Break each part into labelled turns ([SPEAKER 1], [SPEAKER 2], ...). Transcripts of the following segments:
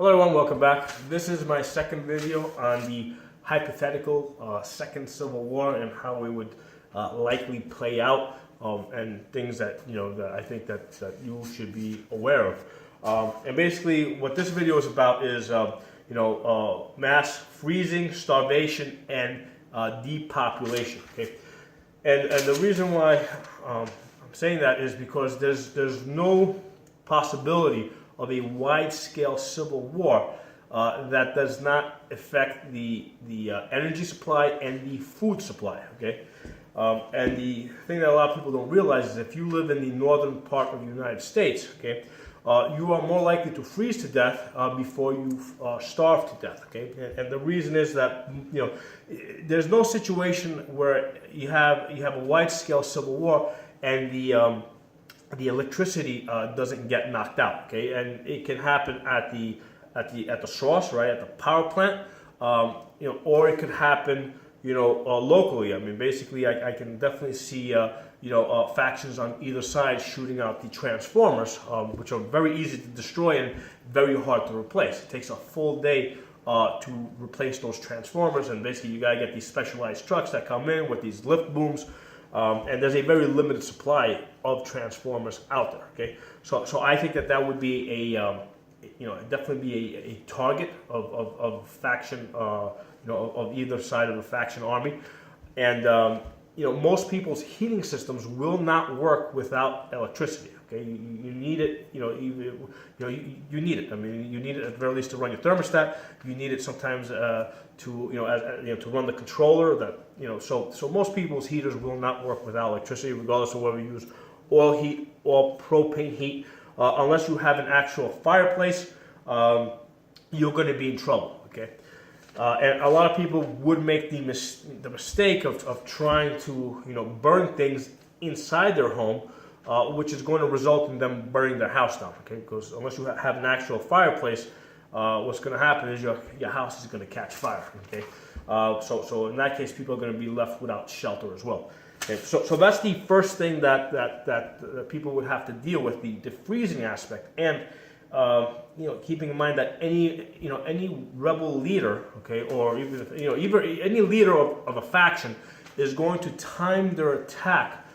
[SPEAKER 1] Hello everyone, welcome back. This is my second video on the hypothetical second Civil War and how it would likely play out, and things that that I think that you should be aware of. And basically, what this video is about is mass freezing, starvation, and depopulation. Okay, and the reason why I'm saying that is because there's no possibility of a wide-scale civil war that does not affect the energy supply and the food supply. Okay, and the thing that a lot of people don't realize is if you live in the northern part of the United States, okay, you are more likely to freeze to death before you starve to death. Okay, and the reason is that there's no situation where you have a wide-scale civil war and the electricity doesn't get knocked out. Okay, and it can happen at the source, right, at the power plant, or it could happen locally. I mean, basically, I can definitely see factions on either side shooting out the transformers, which are very easy to destroy and very hard to replace. It takes a full day to replace those transformers, and basically you gotta get these specialized trucks that come in with these lift booms. And there's a very limited supply of transformers out there. Okay, so I think that would be definitely be a target of faction, of either side of the faction army, and most people's heating systems will not work without electricity. Okay, you need it. You need it. I mean, you need it at the very least to run your thermostat. You need it sometimes to run the controller. So most people's heaters will not work without electricity, regardless of whether you use oil heat or propane heat. Unless you have an actual fireplace, you're going to be in trouble. Okay, and a lot of people would make the mistake of trying to burn things inside their home. Which is going to result in them burning their house down, okay? Because unless you have an actual fireplace, what's going to happen is your house is going to catch fire, okay? So in that case, people are going to be left without shelter as well. Okay? So that's the first thing that people would have to deal with, the freezing aspect, and keeping in mind that any rebel leader, okay, or even any leader of a faction is going to time their attack.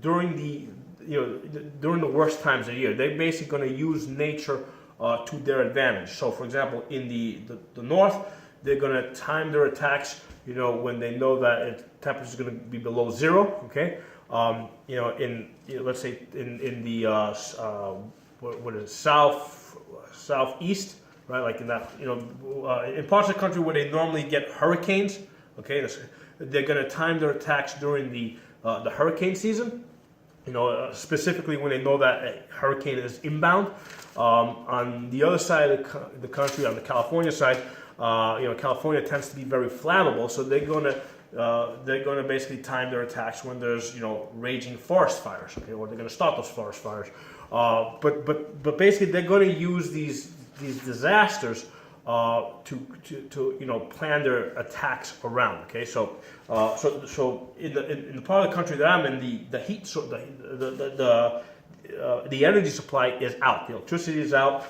[SPEAKER 1] During the worst times of the year, they're basically going to use nature to their advantage. So, for example, in the north, they're going to time their attacks, when they know that temperature is going to be below zero. Okay, let's say in the what is it, southeast, right? Like in that in parts of the country where they normally get hurricanes. Okay, they're going to time their attacks during the hurricane season, specifically when they know that a hurricane is inbound. On the other side of the country, on the California side, California tends to be very flammable, so they're going to basically time their attacks when there's raging forest fires, okay, or they're going to start those forest fires. But basically they're going to use these disasters to plan their attacks around. Okay, so in the part of the country that I'm in, the heat, the energy supply is out. The electricity is out.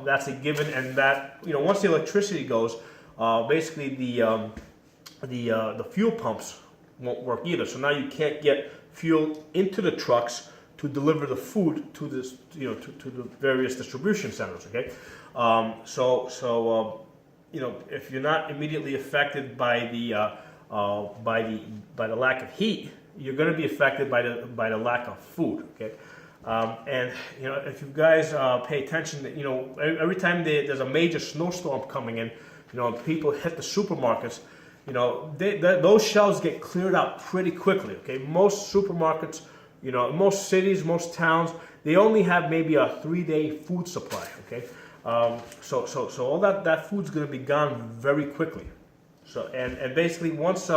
[SPEAKER 1] That's a given, and that once the electricity goes, basically the fuel pumps won't work either. So now you can't get fuel into the trucks to deliver the food to this to the various distribution centers. Okay. If you're not immediately affected by the lack of heat, you're going to be affected by the lack of food. Okay, and if you guys pay attention, every time there's a major snowstorm coming in, people hit the supermarkets. Those shelves get cleared out pretty quickly. Okay, most supermarkets, most cities, most towns, they only have maybe a 3-day food supply. Okay. So all that food's going to be gone very quickly. So and basically once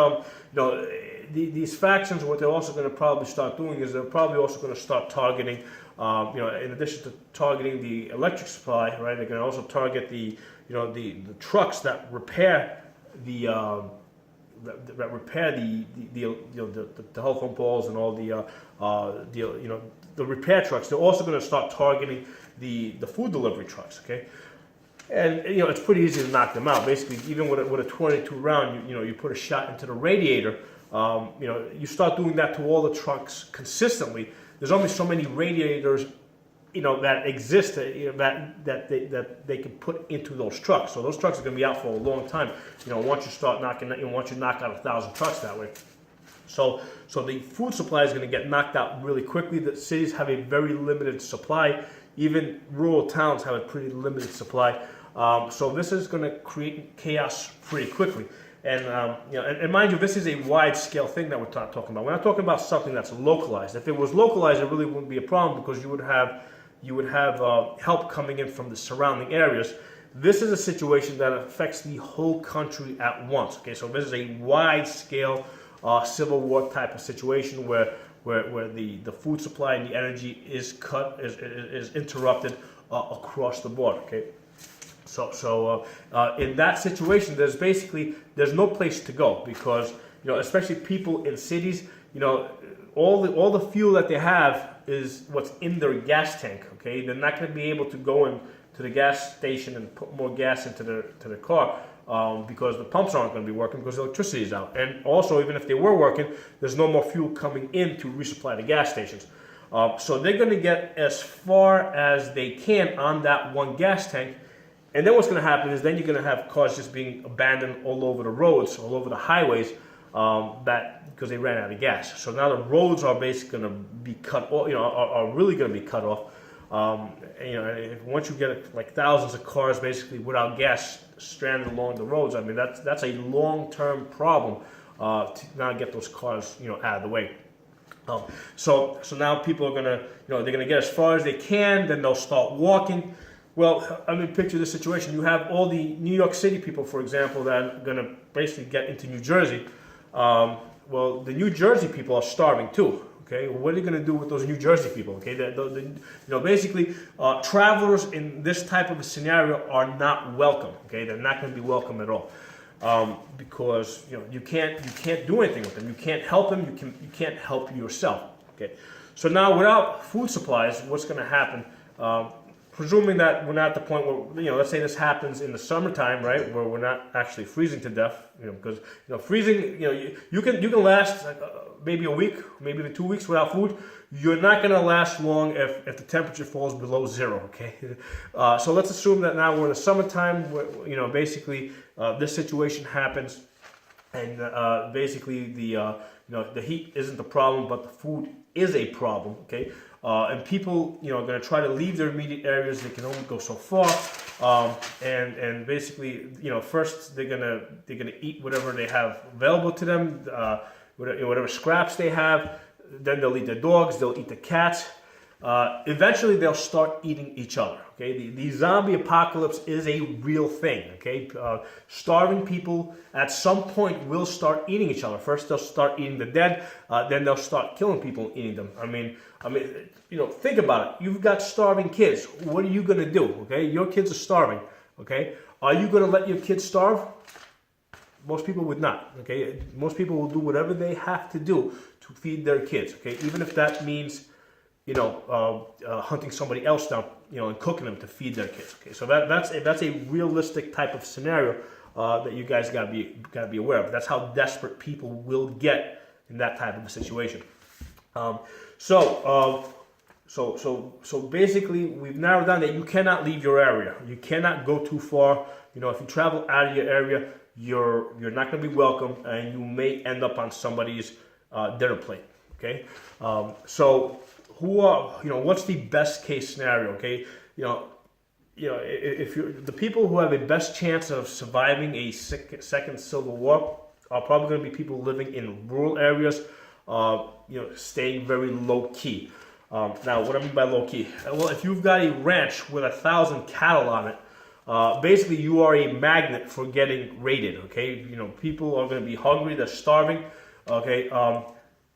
[SPEAKER 1] these factions, what they're also going to probably start doing is they're probably also going to start targeting, in addition to targeting the electric supply, right? They're going to also target the trucks that repair the telephone poles and all the repair trucks. They're also going to start targeting the food delivery trucks. Okay. And it's pretty easy to knock them out. Basically, even with a 22 round, you put a shot into the radiator. You start doing that to all the trucks consistently. There's only so many radiators, that exist that they can put into those trucks. So those trucks are going to be out for a long time. Once you start once you knock out 1,000 trucks that way. So the food supply is going to get knocked out really quickly. The cities have a very limited supply. Even rural towns have a pretty limited supply. So this is going to create chaos pretty quickly. And and mind you, this is a wide-scale thing that we're talking about. We're not talking about something that's localized. If it was localized, it really wouldn't be a problem because you would have help coming in from the surrounding areas. This is a situation that affects the whole country at once. Okay, so this is a wide-scale civil war type of situation where the food supply and the energy is interrupted across the board. Okay. So in that situation, there's no place to go because especially people in cities, all the fuel that they have is what's in their gas tank. Okay, they're not going to be able to go into the gas station and put more gas into their car because the pumps aren't going to be working because the electricity is out. And also, even if they were working, there's no more fuel coming in to resupply the gas stations. So they're going to get as far as they can on that one gas tank. And then what's going to happen is then you're going to have cars just being abandoned all over the roads, all over the highways, because they ran out of gas. So now the roads are basically going to be cut off, are really going to be cut off. Once you get like thousands of cars basically without gas stranded along the roads, I mean that's a long-term problem to now get those cars out of the way. So now people are going to they're going to get as far as they can, then they'll start walking. Well, I mean, picture this situation. You have all the New York City people, for example, that are going to basically get into New Jersey. Well, the New Jersey people are starving too. Okay, what are you going to do with those New Jersey people? Okay, basically, travelers in this type of a scenario are not welcome. Okay, they're not going to be welcome at all because you can't do anything with them. You can't help them. You can't help yourself. Okay, so now without food supplies, what's going to happen? Presuming that we're not at the point where, let's say this happens in the summertime, right, where we're not actually freezing to death, because, freezing, you can last maybe a week, maybe even 2 weeks without food. You're not going to last long if the temperature falls below zero, okay? So let's assume that now we're in the summertime, where, basically this situation happens, and basically the heat isn't the problem, but the food is a problem, okay? And people, are going to try to leave their immediate areas. They can only go so far, and basically, first they're gonna eat whatever they have available to them, whatever scraps they have. Then they'll eat the dogs. They'll eat the cats. Eventually, they'll start eating each other. Okay, the zombie apocalypse is a real thing. Okay, starving people at some point will start eating each other. First, they'll start eating the dead. Then they'll start killing people and eating them. I mean, think about it. You've got starving kids. What are you gonna do? Okay, your kids are starving. Okay, are you gonna let your kids starve? Most people would not. Okay, most people will do whatever they have to do to feed their kids. Okay, even if that means hunting somebody else down, and cooking them to feed their kids. Okay, so that's a realistic type of scenario that you guys gotta be aware of. That's how desperate people will get in that type of a situation. So basically, we've narrowed down that you cannot leave your area. You cannot go too far. If you travel out of your area, you're not going to be welcome, and you may end up on somebody's dinner plate. Okay, so what's the best case scenario? Okay, if you're the people who have a best chance of surviving a second civil war are probably going to be people living in rural areas, staying very low key. Now, what I mean by low key? Well, if you've got a ranch with 1,000 cattle on it, basically you are a magnet for getting raided. Okay, people are going to be hungry, they're starving. Okay,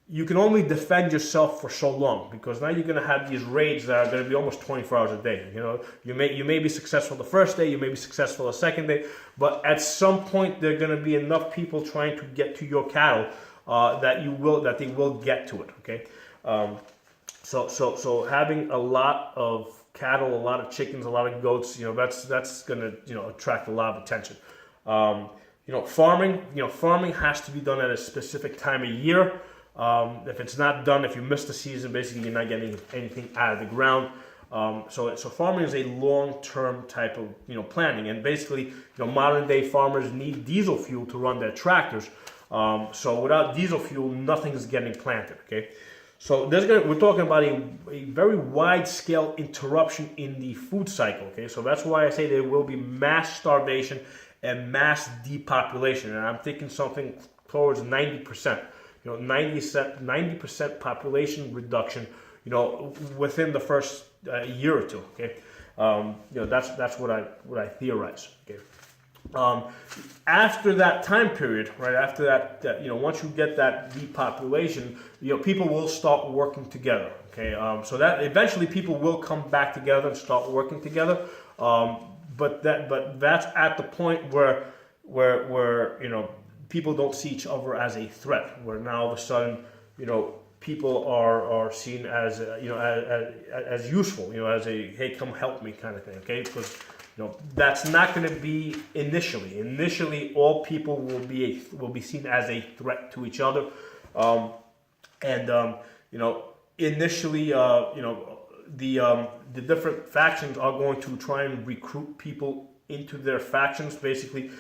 [SPEAKER 1] you can only defend yourself for so long because now you're going to have these raids that are going to be almost 24 hours a day. You may be successful the first day, you may be successful the second day, but at some point there are going to be enough people trying to get to your cattle that they will get to it. Okay, so having a lot of cattle, a lot of chickens, a lot of goats. That's going to attract a lot of attention. Farming has to be done at a specific time of year. If it's not done, if you miss the season, basically you're not getting anything out of the ground. So farming is a long-term type of planning, and basically modern day farmers need diesel fuel to run their tractors. So without diesel fuel, nothing's getting planted. Okay, so we're talking about a very wide-scale interruption in the food cycle. Okay, so that's why I say there will be mass starvation and mass depopulation, and I'm thinking something towards 90%. 90% population reduction. Within the first year or two. Okay, that's what I theorize. Okay. After that time period, right after that, once you get that depopulation, people will start working together. Okay, so that eventually people will come back together and start working together. But that's at the point where people don't see each other as a threat. Where now all of a sudden, people are seen as as useful, as a hey, come help me kind of thing. Okay, because that's not going to be initially. Initially, all people will be seen as a threat to each other, initially, the different factions are going to try and recruit people into their factions. Basically,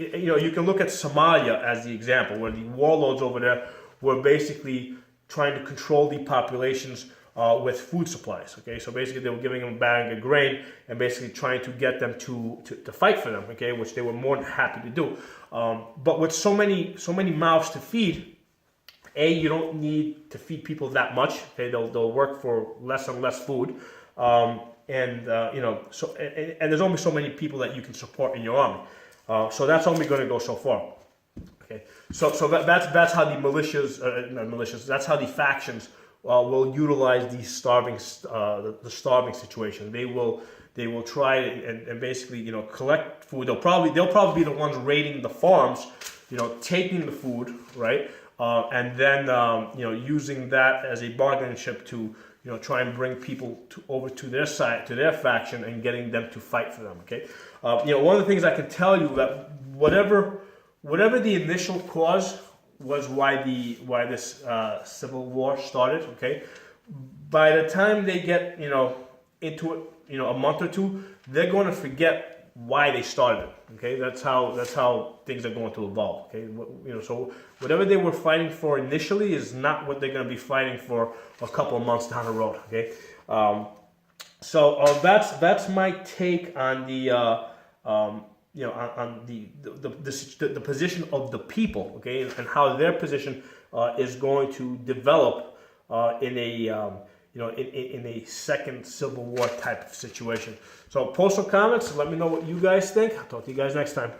[SPEAKER 1] you can look at Somalia as the example, where the warlords over there were basically trying to control the populations with food supplies. Okay, so basically they were giving them a bag of grain and basically trying to get them to fight for them. Okay, which they were more than happy to do. But with so many mouths to feed, you don't need to feed people that much. Okay, they'll work for less and less food. And there's only so many people that you can support in your army. So that's only going to go so far. Okay, so that's how the militias, that's how the factions will utilize the starving situation. They will try and basically collect food. They'll probably be the ones raiding the farms, taking the food, right, and then using that as a bargaining chip to try and bring people over to their side, to their faction, and getting them to fight for them. Okay, one of the things I can tell you that whatever the initial cause was why this civil war started. Okay, by the time they get into it, a month or two, they're going to forget why they started. Okay, that's how things are going to evolve. Okay, so whatever they were fighting for initially is not what they're going to be fighting for a couple of months down the road. Okay, so that's my take on the on the position of the people. Okay, and how their position is going to develop in a in a second Civil War type of situation. So post some comments, let me know what you guys think. I'll talk to you guys next time.